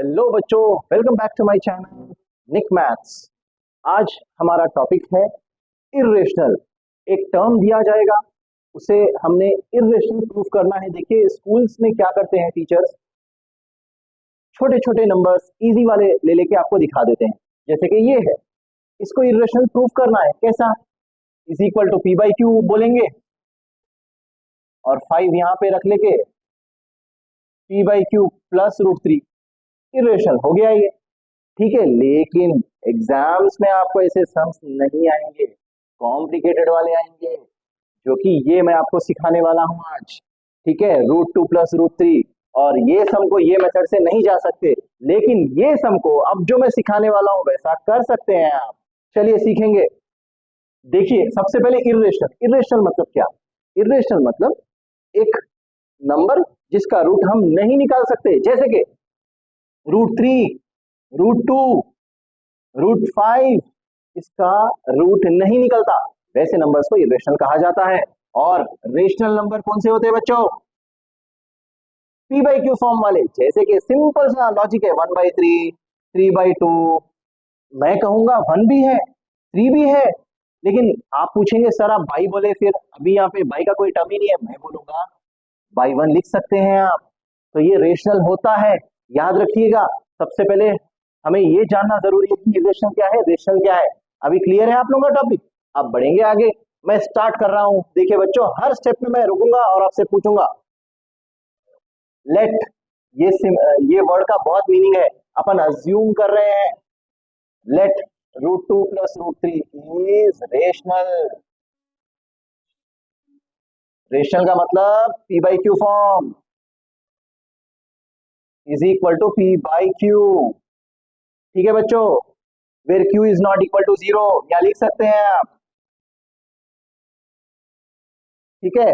Hello बच्चों, welcome back to my channel Nick maths. आज हमारा टॉपिक है इर्रेशनल। एक टर्म दिया जाएगा, उसे हमने इर्रेशनल प्रूफ करना है। देखिए स्कूल्स में क्या करते हैं टीचर्स, छोटे छोटे नंबर्स इजी वाले ले लेके आपको दिखा देते हैं। जैसे कि ये है, इसको इर्रेशनल प्रूफ करना है। कैसा? Is equal to P by Q बोलेंगे और 5 यहाँ पे रख लेके P by Q plus √3। Irrational हो गया ये, ठीक है। लेकिन एग्जाम्स में आपको ऐसे सम्स नहीं आएंगे, कॉम्प्लिकेटेड वाले आएंगे, जो कि ये मैं आपको सिखाने वाला हूं आज, ठीक है। √2 प्लस √3, और ये सम को ये मेथड से नहीं जा सकते, लेकिन ये सम को अब जो मैं सिखाने वाला हूं वैसा कर सकते हैं आप। चलिए सीखेंगे। देखिए सबसे पहले इर्रेशनल। इर्रेशनल मतलब क्या? इर्रेशनल मतलब एक नंबर जिसका रूट हम नहीं निकाल सकते, जैसे कि √3, √2, √5, इसका रूट नहीं निकलता, वैसे नंबर्स को इर्रेशनल कहा जाता है। और रेशनल नंबर कौन से होते हैं बच्चों? पी बाई क्यू फॉर्म वाले। जैसे कि सिंपल सा लॉजिक है, 1/3, 3/2। मैं कहूंगा 1 भी है, 3 भी है, लेकिन आप पूछेंगे सर आप बाई बोले, फिर अभी यहाँ पे बाई का कोई टर्म ही नहीं है। मैं बोलूंगा बाई 1 लिख सकते हैं आप। तो ये रेशनल होता है, याद रखिएगा। सबसे पहले हमें ये जानना जरूरी है कि इर्रेशनल क्या है, रेशनल क्या है। अभी क्लियर है आप लोगों का टॉपिक? अब बढ़ेंगे आगे। मैं स्टार्ट कर रहा हूं। देखिए बच्चों, हर स्टेप में मैं रुकूंगा और आपसे पूछूंगा। लेट, ये वर्ड का बहुत मीनिंग है। अपन अज्यूम कर रहे हैं, let √2 plus √3 is rational. Rational का मतलब P by Q form is equal to P by Q, ठीक है बच्चों। Where Q is not equal to 0, या लिख सकते हैं आप, ठीक है।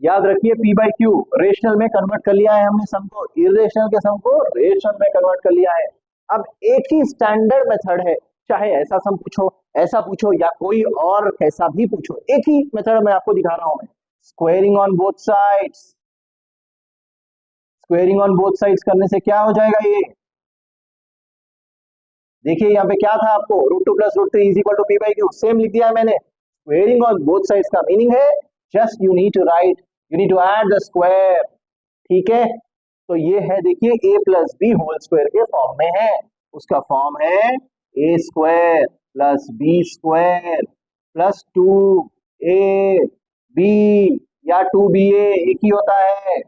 याद रखिए पी बाई क्यू रेशनल में कन्वर्ट कर लिया है हमने सम को, इर्रेशनल के सम को रेशनल में कन्वर्ट कर लिया है। अब एक ही स्टैंडर्ड मेथड है, चाहे ऐसा सम पूछो, ऐसा पूछो, या कोई और कैसा भी पूछो, एक ही मेथड मैं आपको दिखा रहा हूं। मैं squaring on both sides. Squaring on both sides करने से क्या हो जाएगा ये? देखिए यहाँ पे क्या था आपको, √2 plus √3 is equal to P by Q, same लिख दिया है मैंने। स्क्वेयरिंग ऑन बोथ साइड्स का मीनिंग है just you need to write, you need to add the square, ठीक है। तो ये है, देखिए a plus B whole square के फॉर्म में है। उसका फॉर्म है a square plus B square plus 2ab, या 2ba एक ही होता है।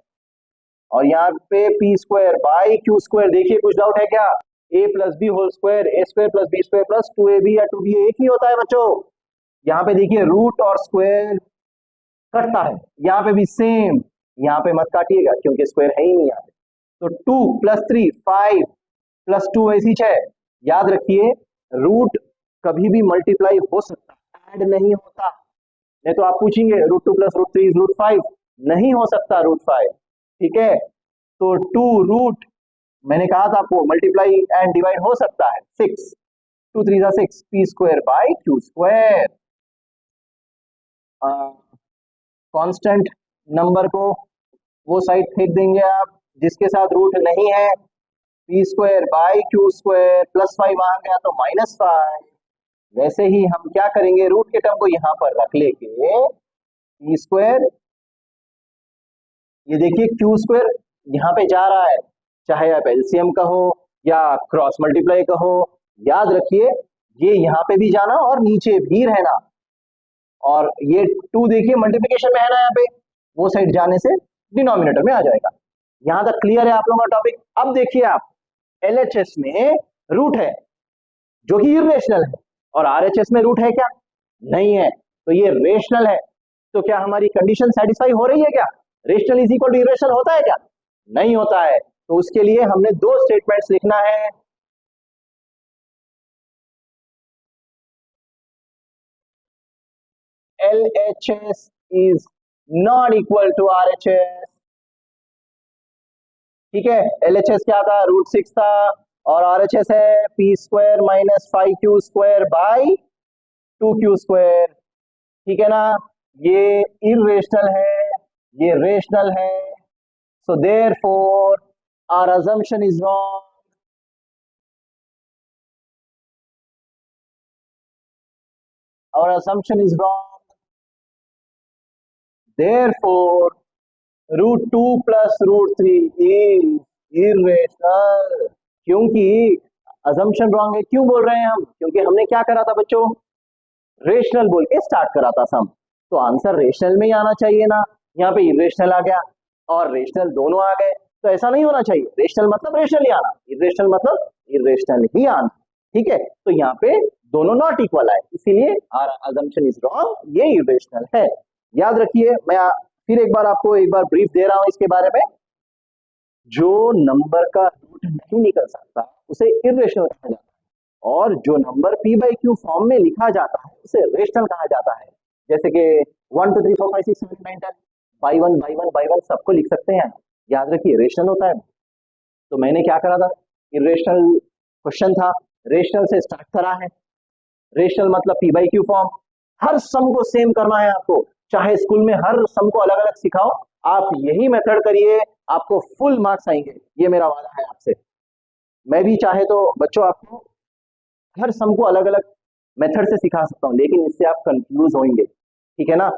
और यहाँ पे P square by Q square. देखिए कुछ डाउट है क्या? a plus B whole square, a square plus B square plus 2ab या 2ba एक ही होता है बच्चों। यहाँ पे देखिए रूट और स्क्वायर कटता है, यहाँ पे भी सेम। यहाँ पे मत काटिएगा क्योंकि स्क्वायर है ही नहीं यहाँ पे। तो 2 प्लस 3 5 प्लस 2 ऐसी 6। याद रखिए रूट कभी भी मल्टीप्लाई हो सकता है, ऐड नहीं होता। नहीं तो आप पूछेंगे √2 प्लस √3 इज √5, नहीं हो सकता √5, ठीक है। तो 2 रूट, मैंने कहा था आपको मल्टीप्लाई एंड डिवाइड हो सकता है, 6, 2 3 6, P square by Q square. Constant number को वो साइड फेंक देंगे आप जिसके साथ रूट नहीं है। P square by Q square plus 5 आ गया तो -5। वैसे ही हम क्या करेंगे, रूट के टर्म को यहाँ पर रख लेके पी स्क्वायर, ये देखिए क्यू स्क्वायर यहाँ पे जा रहा है, चाहे आप एलसीएम कहो या क्रॉस मल्टीप्लाई कहो, याद रखिए ये यहाँ पे भी जाना और नीचे भी रहना। और ये 2 देखिए मल्टीप्लिकेशन में है ना, यहाँ पे वो साइड जाने से डिनोमिनेटर में आ जाएगा। यहां तक क्लियर है आप लोगों का टॉपिक? अब देखिए आप, एलएचएस में रूट है जो कि इर्रेशनल है, और आरएचएस में रूट है क्या? नहीं है, तो ये रेशनल है। तो क्या हमारी कंडीशन सेटिस्फाई हो रही है क्या? Rational is equal to irrational होता है क्या? नहीं होता है। तो उसके लिए हमने 2 स्टेटमेंट्स लिखना है। LHS is not equal to RHS, ठीक है। LHS क्या था? √6 था, और RHS है P square minus 5q square by 2q square, ठीक है ना। ये इर्रेशनल है, ये रेशनल है, so therefore our assumption is wrong. our assumption is wrong. Therefore, root 2 plus root 3 is irrational. क्योंकि assumption wrong है. क्यों बोल रहे हैं हम? क्योंकि हमने क्या करा था बच्चों? रेशनल बोल के स्टार्ट करा था सम, तो आंसर रेशनल में ही आना चाहिए ना. यहाँ पे इरेशनल आ गया और रेशनल दोनों आ गए, तो ऐसा नहीं होना चाहिए. रेशनल मतलब रेशनल ही आना, इरेशनल मतलब इरेशनल ही आना. ठीक है, तो यहाँ पे दोनों नॉट इक्वल आए, इसीलिए आवर अजम्पशन इज रॉन्ग, ये इरेशनल है. याद रखिए, मैं फिर एक बार आपको एक बार ब्रीफ दे रहा हूं इसके बारे में. जो नंबर का रूट नहीं निकल सकता उसे इरेशनल कहा जाता है, और जो number p by Q form में लिखा जाता है उसे रेशनल कहा जाता है. जैसे कि 1 2 3 4 5 6 7 8 9 10 बाई वन सबको लिख सकते हैं. याद रखिए रेशनल होता है. तो मैंने क्या करा था, इरेशनल क्वेश्चन था, रेशनल से स्टार्ट करा है. रेशनल मतलब p बाई क्यू फॉर्म. हर सम को सेम करना है आपको, चाहे स्कूल में हर सम को अलग अलग सिखाओ, आप यही मेथड करिए, आपको फुल मार्क्स आएंगे, ये मेरा वादा है आपसे. मैं भी चाहे तो बच्चों आपको हर सम को अलग अलग मेथड से सिखा सकता हूं, लेकिन इससे आप कंफ्यूज होंगे. ठीक है ना.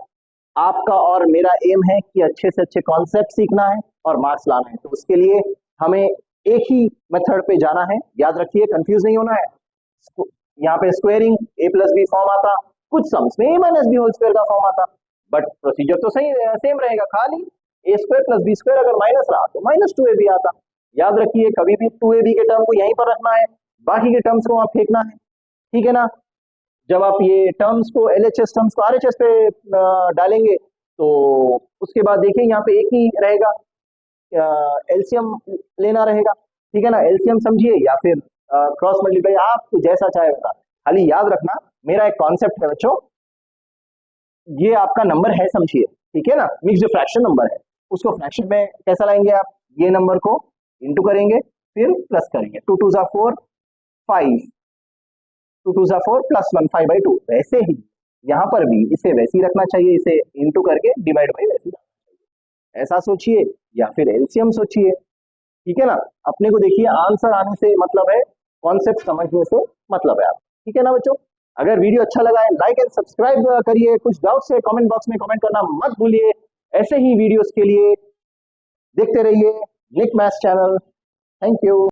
आपका और मेरा एम है कि अच्छे से अच्छे कॉन्सेप्ट सीखना है और मार्क्स लाना है, तो उसके लिए हमें एक ही मेथड पे जाना है. याद रखिए, कंफ्यूज नहीं होना है. यहाँ पे squaring a plus B form आता, कुछ सम्स में a minus B whole square का फॉर्म आता, बट प्रोसीजर तो सही सेम रहेगा. खाली a square plus B square अगर माइनस रहा तो माइनस 2ab आता. याद रखिए, कभी भी 2ab के टर्म को यहीं पर रखना है, बाकी के टर्म्स को वहां फेंकना है. ठीक है ना. जब आप ये टर्म्स को LHS टर्म्स को RHS पे डालेंगे तो उसके बाद देखिए यहाँ पे एक ही रहेगा, एलसीएम लेना रहेगा. ठीक है ना. एलसीएम समझिए या फिर क्रॉस मल्टीप्लाई, आपको जैसा चाहे वैसा. खाली याद रखना, मेरा एक कॉन्सेप्ट है बच्चों, ये आपका नंबर है समझिए. ठीक है ना. मिक्स्ड फ्रैक्शन नंबर है, उसको फ्रैक्शन में कैसा लाएंगे आप, ये नंबर को इंटू करेंगे फिर प्लस करेंगे. 2 2 4 5, 2 2 4 प्लस 1 5 बाई 2. वैसे ही यहाँ पर भी इसे वैसे ही रखना चाहिए, इसे इंटू करके डिवाइड बाई वैसे ही. ऐसा सोचिए या फिर एलसीएम सोचिए. ठीक है ना. अपने को देखिए, आंसर आने से मतलब है, कॉन्सेप्ट समझने से मतलब है आप. ठीक है ना बच्चों. अगर वीडियो अच्छा लगा है लाइक एंड सब्सक्राइब करिए. कुछ डाउट्स है कमेंट बॉक्स में कमेंट करना मत भूलिए. ऐसे ही वीडियोस के लिए देखते रहिए निक मैथ्स चैनल. Thank you.